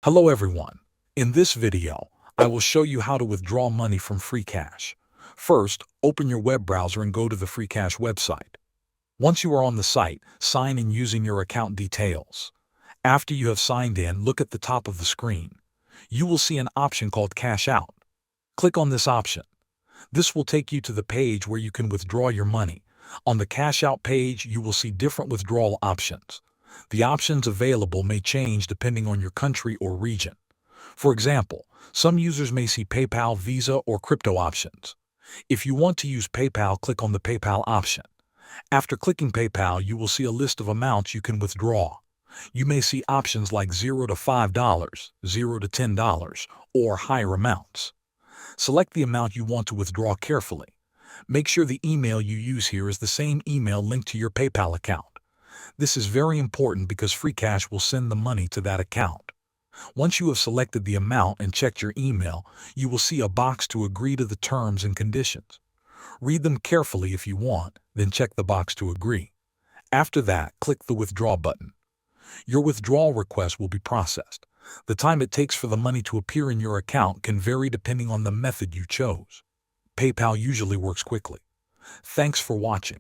Hello everyone. In this video, I will show you how to withdraw money from Freecash. First, open your web browser and go to the Freecash website. Once you are on the site, sign in using your account details. After you have signed in, look at the top of the screen. You will see an option called Cash Out. Click on this option. This will take you to the page where you can withdraw your money. On the Cash Out page, you will see different withdrawal options. The options available may change depending on your country or region. For example, some users may see PayPal, Visa, or crypto options. If you want to use PayPal, click on the PayPal option. After clicking PayPal, you will see a list of amounts you can withdraw. You may see options like $0 to $5, $0 to $10, or higher amounts. Select the amount you want to withdraw carefully. Make sure the email you use here is the same email linked to your PayPal account. This is very important because Freecash will send the money to that account. Once you have selected the amount and checked your email, you will see a box to agree to the terms and conditions. Read them carefully if you want, then check the box to agree. After that, click the Withdraw button. Your withdrawal request will be processed. The time it takes for the money to appear in your account can vary depending on the method you chose. PayPal usually works quickly. Thanks for watching.